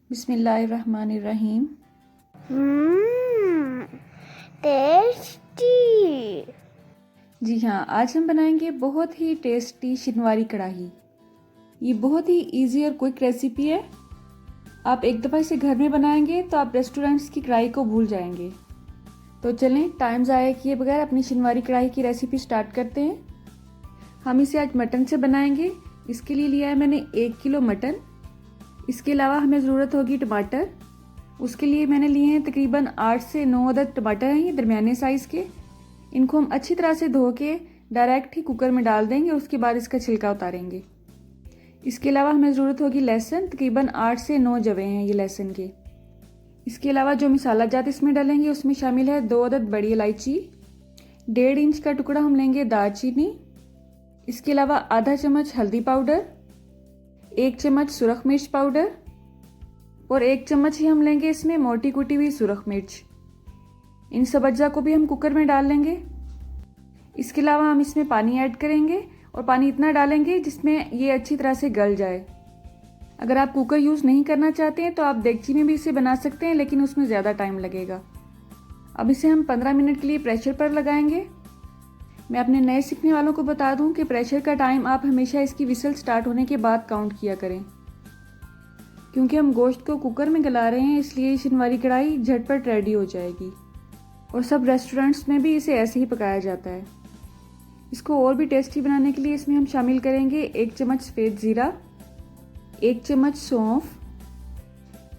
बिस्मिल्लाहिर्रहमानिर्रहीम। टेस्टी। जी हाँ, आज हम बनाएंगे बहुत ही टेस्टी शिनवारी कढ़ाई। ये बहुत ही इजी और क्विक रेसिपी है। आप एक दफ़ा इसे घर में बनाएंगे तो आप रेस्टोरेंट्स की कढ़ाई को भूल जाएंगे। तो चलें टाइम ज़ाया किए बगैर अपनी शिनवारी कढ़ाई की रेसिपी स्टार्ट करते हैं। हम इसे आज मटन से बनाएंगे। इसके लिए लिया है मैंने 1 किलो मटन। इसके अलावा हमें ज़रूरत होगी टमाटर। उसके लिए मैंने लिए हैं तकरीबन 8 से 9 अदद टमाटर हैं, ये दरमियाने साइज़ के। इनको हम अच्छी तरह से धो के डायरेक्ट ही कुकर में डाल देंगे और उसके बाद इसका छिलका उतारेंगे। इसके अलावा हमें ज़रूरत होगी लहसुन, तकरीबन 8 से 9 जवे हैं ये लहसुन के। इसके अलावा जो मसाला जात इसमें डालेंगे उसमें शामिल है 2 अदद बड़ी इलायची, 1.5 इंच का टुकड़ा हम लेंगे दालचीनी। इसके अलावा आधा चम्मच हल्दी पाउडर, 1 चम्मच सुरख मिर्च पाउडर और 1 चम्मच ही हम लेंगे इसमें मोटी कुटी हुई सुरख मिर्च। इन सब अज्जा को भी हम कुकर में डाल लेंगे। इसके अलावा हम इसमें पानी ऐड करेंगे और पानी इतना डालेंगे जिसमें ये अच्छी तरह से गल जाए। अगर आप कुकर यूज़ नहीं करना चाहते हैं तो आप देगची में भी इसे बना सकते हैं, लेकिन उसमें ज़्यादा टाइम लगेगा। अब इसे हम 15 मिनट के लिए प्रेशर पर लगाएंगे। मैं अपने नए सीखने वालों को बता दूं कि प्रेशर का टाइम आप हमेशा इसकी विसल स्टार्ट होने के बाद काउंट किया करें, क्योंकि हम गोश्त को कुकर में गला रहे हैं, इसलिए शिनवारी कढ़ाई झटपट रेडी हो जाएगी। और सब रेस्टोरेंट्स में भी इसे ऐसे ही पकाया जाता है। इसको और भी टेस्टी बनाने के लिए इसमें हम शामिल करेंगे 1 चम्मच सफ़ेद ज़ीरा, 1 चम्मच सौंफ,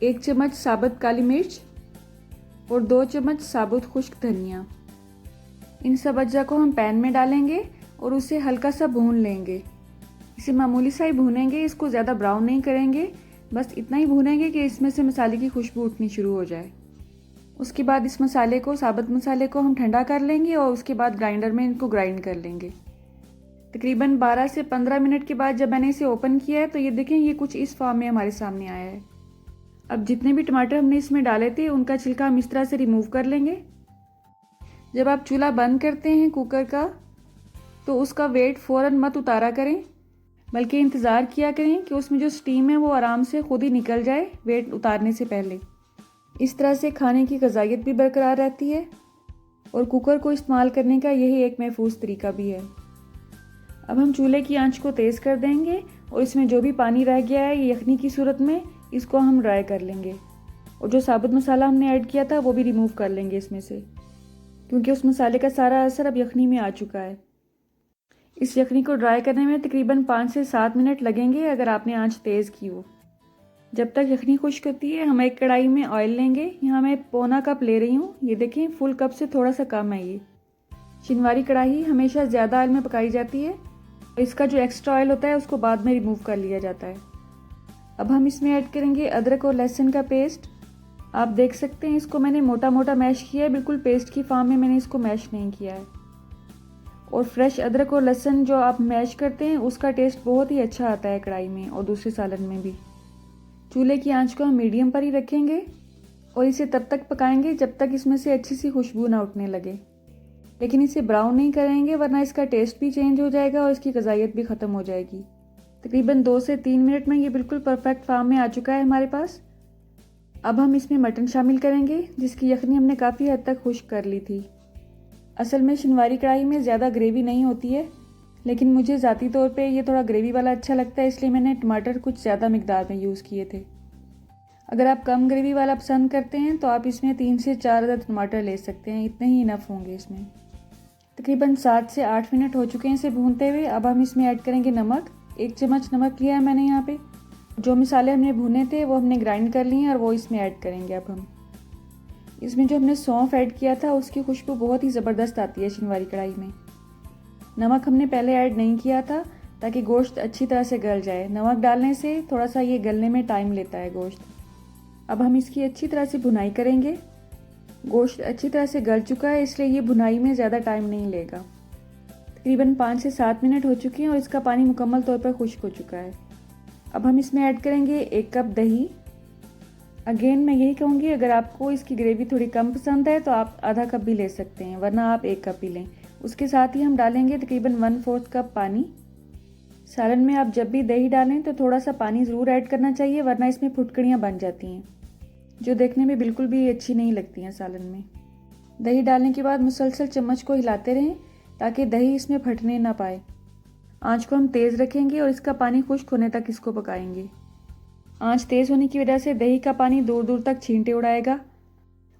1 चम्मच साबुत काली मिर्च और 2 चम्मच साबुत खुश्क धनिया। इन सब अज्जा को हम पैन में डालेंगे और उसे हल्का सा भून लेंगे। इसे मामूली सा ही भूनेंगे, इसको ज़्यादा ब्राउन नहीं करेंगे, बस इतना ही भूनेंगे कि इसमें से मसाले की खुशबू उठनी शुरू हो जाए। उसके बाद इस मसाले को, साबुत मसाले को हम ठंडा कर लेंगे और उसके बाद ग्राइंडर में इनको ग्राइंड कर लेंगे। तकरीबन 12 से 15 मिनट के बाद जब मैंने इसे ओपन किया है तो ये देखें, ये कुछ इस फॉर्म में हमारे सामने आया है। अब जितने भी टमाटर हमने इसमें डाले थे उनका छिलका हम इस तरह से रिमूव कर लेंगे। जब आप चूल्हा बंद करते हैं कुकर का तो उसका वेट फ़ौरन मत उतारा करें, बल्कि इंतज़ार किया करें कि उसमें जो स्टीम है वो आराम से खुद ही निकल जाए वेट उतारने से पहले। इस तरह से खाने की ग़ज़ाइयत भी बरकरार रहती है और कुकर को इस्तेमाल करने का यही एक महफूज तरीका भी है। अब हम चूल्हे की आंच को तेज़ कर देंगे और इसमें जो भी पानी रह गया है यखनी की सूरत में, इसको हम ड्राई कर लेंगे। और जो साबुत मसाला हमने ऐड किया था वो भी रिमूव कर लेंगे इसमें से, क्योंकि उस मसाले का सारा असर अब यखनी में आ चुका है। इस यखनी को ड्राई करने में तकरीबन 5 से 7 मिनट लगेंगे अगर आपने आंच तेज़ की हो। जब तक यखनी खुश्क होती है हम एक कढ़ाई में ऑयल लेंगे। यहाँ मैं पौना कप ले रही हूँ, ये देखें फुल कप से थोड़ा सा कम है। ये शिनवारी कढ़ाई हमेशा ज़्यादा ऑयल में पकाई जाती है और इसका जो एक्स्ट्रा ऑयल होता है उसको बाद में रिमूव कर लिया जाता है। अब हम इसमें ऐड करेंगे अदरक और लहसुन का पेस्ट। आप देख सकते हैं इसको मैंने मोटा मोटा मैश किया है, बिल्कुल पेस्ट की फॉर्म में मैंने इसको मैश नहीं किया है। और फ्रेश अदरक और लहसुन जो आप मैश करते हैं उसका टेस्ट बहुत ही अच्छा आता है कढ़ाई में और दूसरे सालन में भी। चूल्हे की आंच को हम मीडियम पर ही रखेंगे और इसे तब तक पकाएंगे जब तक इसमें से अच्छी सी खुशबू ना उठने लगे। लेकिन इसे ब्राउन नहीं करेंगे वरना इसका टेस्ट भी चेंज हो जाएगा और इसकी ग़ज़ाइयत भी ख़त्म हो जाएगी। तकरीबन 2 से 3 मिनट में ये बिल्कुल परफेक्ट फॉर्म में आ चुका है हमारे पास। अब हम इसमें मटन शामिल करेंगे जिसकी यखनी हमने काफ़ी हद तक खुश्क कर ली थी। असल में शिनवारी कढ़ाई में ज़्यादा ग्रेवी नहीं होती है, लेकिन मुझे ज़ाती तौर पे ये थोड़ा ग्रेवी वाला अच्छा लगता है, इसलिए मैंने टमाटर कुछ ज़्यादा मिकदार में यूज़ किए थे। अगर आप कम ग्रेवी वाला पसंद करते हैं तो आप इसमें 3 से 4 अदद टमाटर ले सकते हैं, इतने ही इनफ होंगे इसमें। तकरीबन 7 से 8 मिनट हो चुके हैं इसे भूनते हुए। अब हम इसमें ऐड करेंगे नमक। 1 चम्मच नमक लिया है मैंने यहाँ पे। जो मसाले हमने भुने थे वो हमने ग्राइंड कर लिए हैं और वो इसमें ऐड करेंगे। अब हम इसमें जो हमने सौंफ ऐड किया था उसकी खुशबू बहुत ही ज़बरदस्त आती है शिनवारी कढ़ाई में। नमक हमने पहले ऐड नहीं किया था ताकि गोश्त अच्छी तरह से गल जाए। नमक डालने से थोड़ा सा ये गलने में टाइम लेता है गोश्त। अब हम इसकी अच्छी तरह से भुनाई करेंगे। गोश्त अच्छी तरह से गल चुका है, इसलिए ये भुनाई में ज़्यादा टाइम नहीं लेगा। तकरीबन 5 से 7 मिनट हो चुके हैं और इसका पानी मुकम्मल तौर पर खुश्क हो चुका है। अब हम इसमें ऐड करेंगे 1 कप दही। अगेन मैं यही कहूँगी, अगर आपको इसकी ग्रेवी थोड़ी कम पसंद है तो आप आधा कप भी ले सकते हैं, वरना आप 1 कप ही लें। उसके साथ ही हम डालेंगे तकरीबन 1/4 कप पानी। सालन में आप जब भी दही डालें तो थोड़ा सा पानी ज़रूर ऐड करना चाहिए, वरना इसमें फुटकड़ियाँ बन जाती हैं जो देखने में बिल्कुल भी अच्छी नहीं लगती हैं सालन में। दही डालने के बाद मुसलसल चम्मच को हिलाते रहें ताकि दही इसमें फटने ना पाए। आंच को हम तेज़ रखेंगे और इसका पानी खुश्क होने तक इसको पकाएंगे। आंच तेज़ होने की वजह से दही का पानी दूर दूर तक छींटे उड़ाएगा।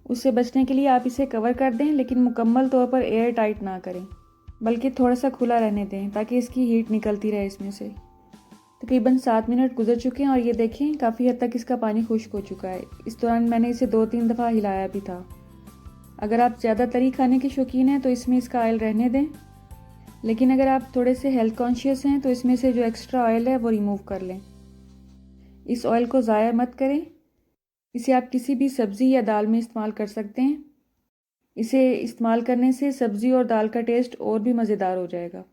उससे बचने के लिए आप इसे कवर कर दें, लेकिन मुकम्मल तौर पर एयर टाइट ना करें, बल्कि थोड़ा सा खुला रहने दें ताकि इसकी हीट निकलती रहे इसमें से। तकरीबन 7 मिनट गुजर चुके हैं और ये देखें काफ़ी हद तक इसका पानी खुश्क हो चुका है। इस दौरान मैंने इसे 2-3 दफ़ा हिलाया भी था। अगर आप ज़्यादा तरी खाने के शौकीन हैं तो इसमें इसका ऑयल रहने दें, लेकिन अगर आप थोड़े से हेल्थ कॉन्शियस हैं तो इसमें से जो एक्स्ट्रा ऑयल है वो रिमूव कर लें। इस ऑयल को ज़ाया मत करें। इसे आप किसी भी सब्ज़ी या दाल में इस्तेमाल कर सकते हैं। इसे इस्तेमाल करने से सब्ज़ी और दाल का टेस्ट और भी मज़ेदार हो जाएगा।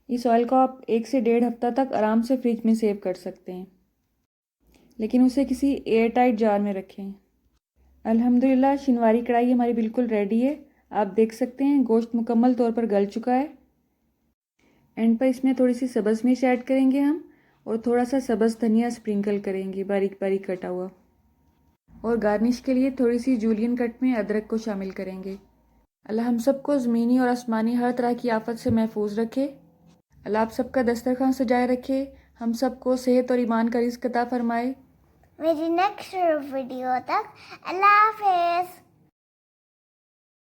इस ऑयल को आप 1 से 1.5 हफ्ता तक आराम से फ्रिज में सेव कर सकते हैं, लेकिन उसे किसी एयर टाइट जार में रखें। अल्हम्दुलिल्लाह शिनवारी कढ़ाई हमारी बिल्कुल रेडी है। आप देख सकते हैं गोश्त मुकम्मल तौर पर गल चुका है। एंड पर इसमें थोड़ी सी सब्ज़ मिर्च ऐड करेंगे हम, और थोड़ा सा सब्ज़ धनिया स्प्रिंकल करेंगे बारीक बारीक कटा हुआ, और गार्निश के लिए थोड़ी सी जूलियन कट में अदरक को शामिल करेंगे। अल्लाह हम सबको ज़मीनी और आसमानी हर तरह की आफत से महफूज रखे। अल्लाह आप सबका दस्तरखान सजाए रखे। हम सबको सेहत और ईमान का रिज़्क़ अता फरमाए। मेरी नेक्स्ट वीडियो तक अल्लाह हाफिज़।